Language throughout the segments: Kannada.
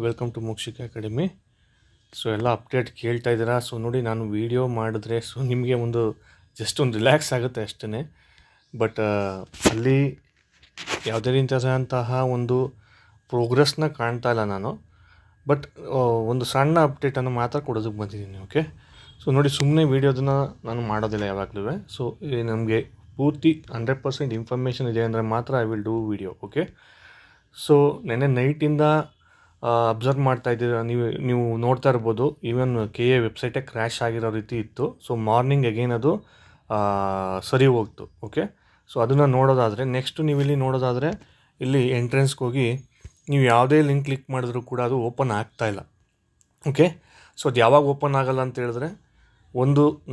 Welcome to Mokshika academy. So ಎಲ್ಲ ಅಪ್ಡೇಟ್ ಕೇಳ್ತಾ ಇದ್ದೀರಾ. ಸೊ ನೋಡಿ, ನಾನು ವೀಡಿಯೋ ಮಾಡಿದ್ರೆ ಸೊ ನಿಮಗೆ ಒಂದು ಜಸ್ಟ್ ಒಂದು ರಿಲ್ಯಾಕ್ಸ್ ಆಗುತ್ತೆ ಅಷ್ಟೇ. ಬಟ್ ಅಲ್ಲಿ ಯಾವುದೇ ರೀತಿಯಾದಂತಹ ಒಂದು ಪ್ರೋಗ್ರೆಸ್ನ ಕಾಣ್ತಾ ಇಲ್ಲ ನಾನು. ಬಟ್ ಒಂದು ಸಣ್ಣ ಅಪ್ಡೇಟನ್ನು ಮಾತ್ರ ಕೊಡೋದಕ್ಕೆ ಬಂದಿದ್ದೀನಿ. ಓಕೆ, ಸೊ ನೋಡಿ, ಸುಮ್ಮನೆ ವೀಡಿಯೋದನ್ನು ನಾನು ಮಾಡೋದಿಲ್ಲ ಯಾವಾಗಲೂ. ಸೊ ನಮಗೆ ಪೂರ್ತಿ 100% ಇನ್ಫಾರ್ಮೇಷನ್ ಇದೆ ಅಂದರೆ ಮಾತ್ರ I will do video. Okay, so ನೆನ್ನೆ ನೈಟಿಂದ ಅಬ್ಸರ್ವ್ ಮಾಡ್ತಾ ಇದ್ದೀರಾ, ನೀವು ನೋಡ್ತಾ ಇರ್ಬೋದು. ಈವನ್ KA ವೆಬ್ಸೈಟೇ ಕ್ರ್ಯಾಶ್ ಆಗಿರೋ ರೀತಿ ಇತ್ತು. ಸೊ ಮಾರ್ನಿಂಗ್ ಅಗೇನ್ ಅದು ಸರಿ ಹೋಗ್ತು. ಓಕೆ, ಸೊ ಅದನ್ನು ನೋಡೋದಾದರೆ ನೆಕ್ಸ್ಟ್ ನೀವು ಇಲ್ಲಿ ನೋಡೋದಾದರೆ ಇಲ್ಲಿ ಎಂಟ್ರೆನ್ಸ್ಗೆ ಹೋಗಿ ನೀವು ಯಾವುದೇ ಲಿಂಕ್ ಕ್ಲಿಕ್ ಮಾಡಿದ್ರೂ ಕೂಡ ಅದು ಓಪನ್ ಆಗ್ತಾಯಿಲ್ಲ. ಓಕೆ, ಸೊ ಅದು ಯಾವಾಗ ಓಪನ್ ಆಗಲ್ಲ ಅಂತ ಹೇಳಿದ್ರೆ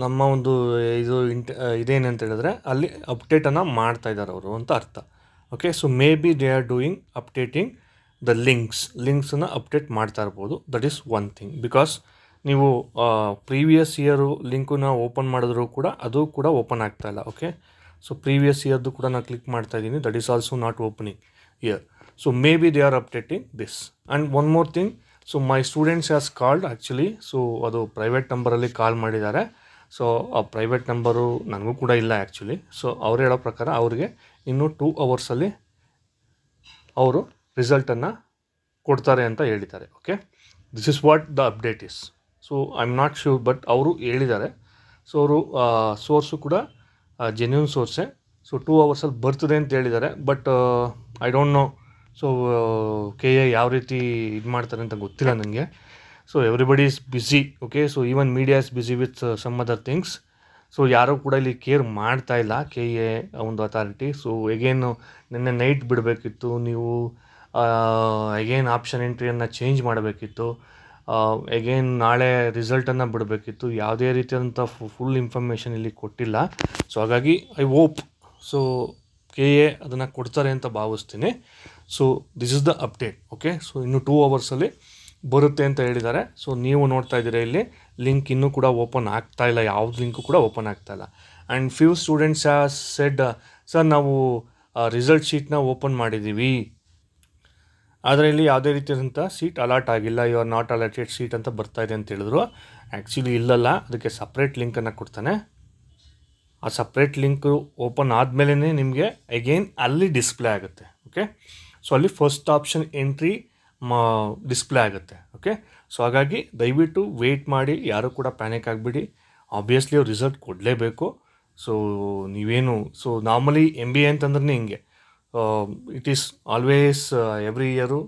ನಮ್ಮ ಒಂದು ಇದೇನು ಅಂತ ಹೇಳಿದ್ರೆ ಅಲ್ಲಿ ಅಪ್ಡೇಟನ್ನು ಮಾಡ್ತಾಯಿದ್ದಾರೆ ಅವರು ಅಂತ ಅರ್ಥ. Okay, so may be they are doing updating the ಲಿಂಕ್ಸನ್ನು ಅಪ್ಡೇಟ್ ಮಾಡ್ತಾ ಇರ್ಬೋದು. That is one thing. Because ನೀವು ಪ್ರೀವಿಯಸ್ ಇಯರು ಲಿಂಕನ್ನ ಓಪನ್ ಮಾಡಿದ್ರೂ ಕೂಡ ಅದು ಕೂಡ ಓಪನ್ ಆಗ್ತಾಯಿಲ್ಲ. ಓಕೆ, ಸೊ ಪ್ರೀವಿಯಸ್ ಇಯರ್ದು ಕೂಡ ನಾನು ಕ್ಲಿಕ್ ಮಾಡ್ತಾ ಇದ್ದೀನಿ. That is also not opening year. So may be they R updating this. And one more thing, so my students has called actually. So ಅದು ಪ್ರೈವೇಟ್ ನಂಬರಲ್ಲಿ ಕಾಲ್ ಮಾಡಿದ್ದಾರೆ. ಸೊ ಆ ಪ್ರೈವೇಟ್ ನಂಬರು ನನಗೂ ಕೂಡ ಇಲ್ಲ ಆ್ಯಕ್ಚುಲಿ. ಸೊ ಅವ್ರು ಹೇಳೋ ಪ್ರಕಾರ ಅವರಿಗೆ ಇನ್ನೂ 2 ಅವರ್ಸಲ್ಲಿ ಅವರು ರಿಸಲ್ಟನ್ನು ಕೊಡ್ತಾರೆ ಅಂತ ಹೇಳಿದ್ದಾರೆ. Okay, this is what the update is. So I am not sure, but ಅವರು ಹೇಳಿದ್ದಾರೆ. ಸೊ ಅವರು ಸೋರ್ಸು ಕೂಡ ಜೆನ್ಯೂನ್ ಸೋರ್ಸೇ. ಸೊ 2 ಅವರ್ಸಲ್ಲಿ ಬರ್ತದೆ ಅಂತ ಹೇಳಿದ್ದಾರೆ. But I don't know. So KA ಯಾವ ರೀತಿ ಇದು ಮಾಡ್ತಾರೆ ಅಂತ ಗೊತ್ತಿಲ್ಲ ನನಗೆ. So everybody is busy. Okay, so even media is busy with some other things. So ಯಾರೂ ಕೂಡ ಇಲ್ಲಿ ಕೇರ್ ಮಾಡ್ತಾ ಇಲ್ಲ KA ಒಂದು ಅಥಾರಿಟಿ. ಸೊ ಎಗೇನು ನಿನ್ನೆ ನೈಟ್ ಬಿಡಬೇಕಿತ್ತು, ನೀವು ಎಗೇನ್ ಆಪ್ಷನ್ ಎಂಟ್ರಿಯನ್ನು ಚೇಂಜ್ ಮಾಡಬೇಕಿತ್ತು, ಎಗೇನ್ ನಾಳೆ ರಿಸಲ್ಟನ್ನು ಬಿಡಬೇಕಿತ್ತು. ಯಾವುದೇ ರೀತಿಯಾದಂಥ ಫುಲ್ ಇನ್ಫಾರ್ಮೇಷನ್ ಇಲ್ಲಿ ಕೊಟ್ಟಿಲ್ಲ. ಸೊ ಹಾಗಾಗಿ ಐ ಹೋಪ್ ಸೊ KA ಅದನ್ನು ಕೊಡ್ತಾರೆ ಅಂತ ಭಾವಿಸ್ತೀನಿ. So this is the update. Okay, so ಇನ್ನು 2 ಅವರ್ಸಲ್ಲಿ ಬರುತ್ತೆ ಅಂತ ಹೇಳಿದ್ದಾರೆ. ಸೊ ನೀವು ನೋಡ್ತಾ ಇದ್ದೀರಾ ಇಲ್ಲಿ ಲಿಂಕ್ ಇನ್ನೂ ಕೂಡ ಓಪನ್ ಆಗ್ತಾ ಇಲ್ಲ. ಯಾವ್ದು ಲಿಂಕು ಕೂಡ ಓಪನ್ ಆಗ್ತಾ ಇಲ್ಲ. And few students has said, sir ನಾವು ರಿಸಲ್ಟ್ ಶೀಟ್ನ ಓಪನ್ ಮಾಡಿದ್ದೀವಿ, ಆದರೆ ಇಲ್ಲಿ ಯಾವುದೇ ರೀತಿಯಾದಂಥ ಸೀಟ್ ಅಲಾಟ್ ಆಗಿಲ್ಲ, you are not allotted seat ಅಂತ ಬರ್ತಾ ಇದೆ ಅಂತ ಹೇಳಿದ್ರು. ಆ್ಯಕ್ಚುಲಿ ಇಲ್ಲಲ್ಲ, ಅದಕ್ಕೆ ಸಪ್ರೇಟ್ ಲಿಂಕನ್ನು ಕೊಡ್ತಾನೆ. ಆ ಸಪ್ರೇಟ್ ಲಿಂಕು ಓಪನ್ ಆದಮೇಲೆ ನಿಮಗೆ ಅಗೇನ್ ಅಲ್ಲಿ ಡಿಸ್ಪ್ಲೇ ಆಗುತ್ತೆ. ಓಕೆ, ಸೊ ಅಲ್ಲಿ ಫಸ್ಟ್ ಆಪ್ಷನ್ ಎಂಟ್ರಿ ಡಿಸ್ಪ್ಲೇ ಆಗುತ್ತೆ. ಓಕೆ, ಸೊ ಹಾಗಾಗಿ ದಯವಿಟ್ಟು ವೆಯ್ಟ್ ಮಾಡಿ, ಯಾರೂ ಕೂಡ ಪ್ಯಾನಿಕ್ ಆಗಿಬಿಡಿ. ಆಬ್ವಿಯಸ್ಲಿ ಅವ್ರು ರಿಸಲ್ಟ್ ಕೊಡಲೇಬೇಕು. ಸೊ ನೀವೇನು, ಸೊ ನಾರ್ಮಲಿ MBA ಅಂತಂದ್ರೆ ಹಿಂಗೆ it is always every year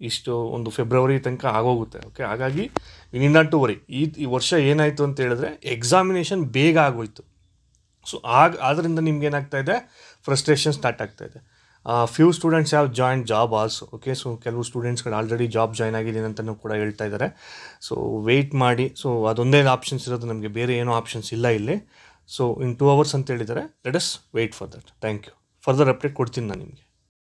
ಇಷ್ಟು ಒಂದು ಫೆಬ್ರವರಿ ತನಕ ಆಗೋಗುತ್ತೆ. ಓಕೆ, ಹಾಗಾಗಿ ಇನ್ನಿಂದ ಟು ವರಿ. ಈ ವರ್ಷ ಏನಾಯಿತು ಅಂತ ಹೇಳಿದ್ರೆ ಎಕ್ಸಾಮಿನೇಷನ್ ಬೇಗ ಆಗೋಯ್ತು. ಸೊ ಆದ್ದರಿಂದ ನಿಮ್ಗೆ ಏನಾಗ್ತಾ ಇದೆ, ಫ್ರಸ್ಟ್ರೇಷನ್ ಸ್ಟಾರ್ಟ್ ಆಗ್ತಾ ಇದೆ. Few students have join job also. Okay, so ಕೆಲವು ಸ್ಟೂಡೆಂಟ್ಸ್ಗಳು ಆಲ್ರೆಡಿ ಜಾಬ್ ಜಾಯ್ನ್ ಆಗಿದ್ದೀನಿ ಅಂತಲೂ ಕೂಡ ಹೇಳ್ತಾ ಇದ್ದಾರೆ. ಸೊ ವೆಯ್ಟ್ ಮಾಡಿ. ಸೊ ಅದೊಂದೇ ಆಪ್ಷನ್ಸ್ ಇರೋದು, ನಮಗೆ ಬೇರೆ ಏನೋ ಆಪ್ಷನ್ಸ್ ಇಲ್ಲ ಇಲ್ಲಿ. ಸೊ ಇನ್ 2 ಅವರ್ಸ್ ಅಂತ ಹೇಳಿದ್ದಾರೆ. Let us wait for that. Thank you. Further update ಕೊಡ್ತೀನಿ ನಾನು ನಿಮಗೆ.